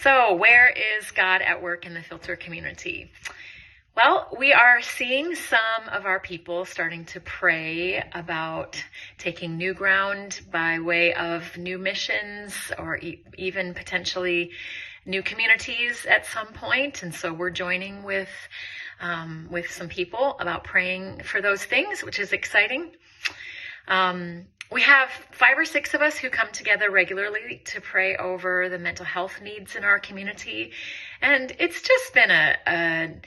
So where is God at work in the FLTR community? Well, we are seeing some of our people starting to pray about taking new ground by way of new missions or even potentially new communities at some point. And so we're joining with some people about praying for those things, which is exciting. We have 5 or 6 of us who come together regularly to pray over the mental health needs in our community. And it's just been a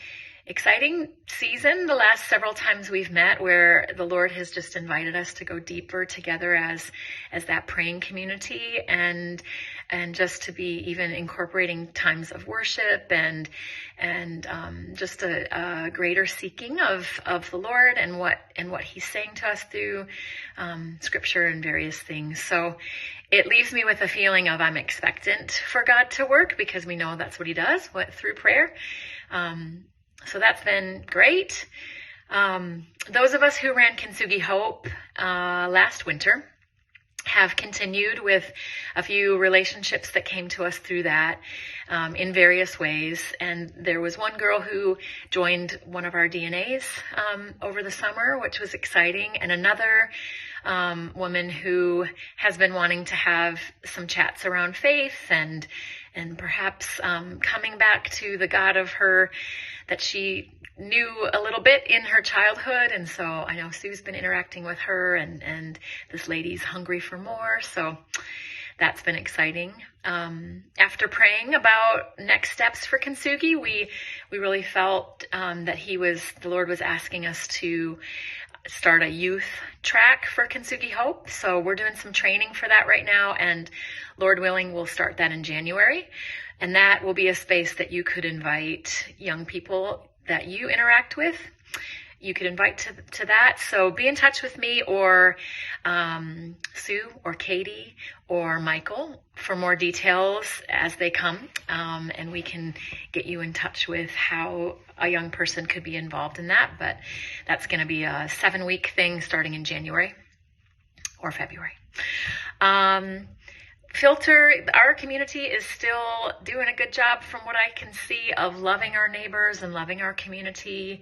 exciting season the last several times we've met, where the Lord has just invited us to go deeper together as that praying community, and just to be even incorporating times of worship and just a greater seeking of the Lord and what He's saying to us through Scripture and various things. So it leaves me with a feeling of I'm expectant for God to work, because we know that's what He does through prayer. So that's been great. Those of us who ran Kintsugi Hope last winter have continued with a few relationships that came to us through that in various ways. And there was one girl who joined one of our DNAs over the summer, which was exciting, and another woman who has been wanting to have some chats around faith and perhaps coming back to the God of her that she knew a little bit in her childhood. And so I know Sue's been interacting with her, and this lady's hungry for more. So that's been exciting. After praying about next steps for Kintsugi, we really felt that the Lord was asking us to start a youth track for Kintsugi Hope. So we're doing some training for that right now, and Lord willing, we'll start that in January. And that will be a space that you could invite young people that you interact with. You could invite to that. So be in touch with me or Sue or Katie or Michael for more details as they come. And we can get you in touch with how a young person could be involved in that. But that's going to be a 7-week thing starting in January or February. FLTR, our community is still doing a good job from what I can see of loving our neighbors and loving our community.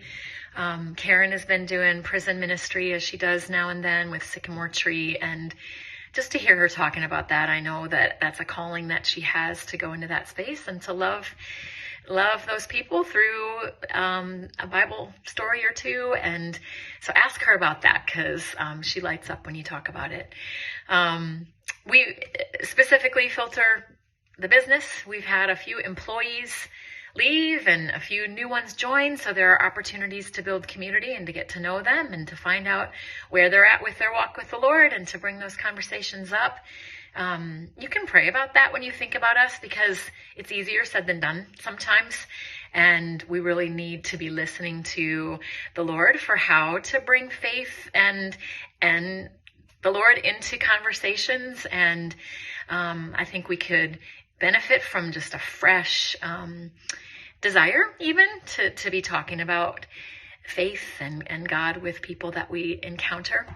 Karen has been doing prison ministry as she does now and then with Sycamore Tree, and just to hear her talking about that, I know that that's a calling that she has to go into that space and to love those people through a Bible story or two. And so ask her about that, because she lights up when you talk about it. We specifically FLTR the business. We've had a few employees leave and a few new ones join. So there are opportunities to build community and to get to know them and to find out where they're at with their walk with the Lord and to bring those conversations up. You can pray about that when you think about us, because it's easier said than done sometimes. And we really need to be listening to the Lord for how to bring faith and the Lord into conversations. And I think we could benefit from just a fresh desire even to be talking about faith and God with people that we encounter.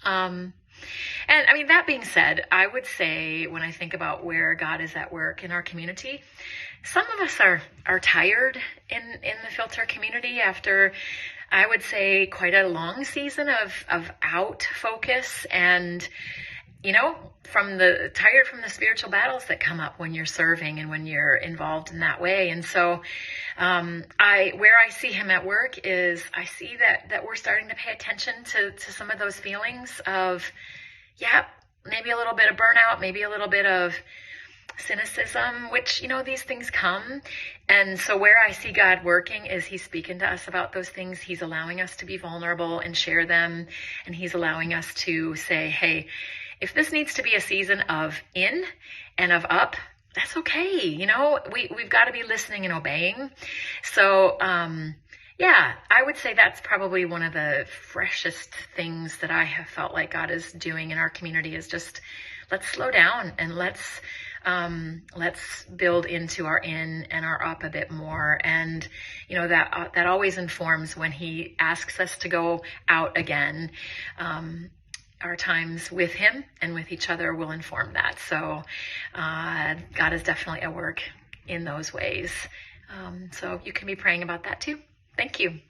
And I mean, that being said, I would say when I think about where God is at work in our community, some of us are tired in the FLTR community after, I would say, quite a long season of out focus and, tired from the spiritual battles that come up when you're serving and when you're involved in that way. And so where I see him at work is I see that we're starting to pay attention to some of those feelings of, maybe a little bit of burnout, maybe a little bit of cynicism, which, these things come. And so where I see God working is he's speaking to us about those things. He's allowing us to be vulnerable and share them. And he's allowing us to say, hey, if this needs to be a season of in and of up, that's okay. We've got to be listening and obeying. So, I would say that's probably one of the freshest things that I have felt like God is doing in our community is just, let's slow down and let's build into our in and our up a bit more. And, that always informs when he asks us to go out again. our times with him and with each other will inform that. So God is definitely at work in those ways. So you can be praying about that too. Thank you.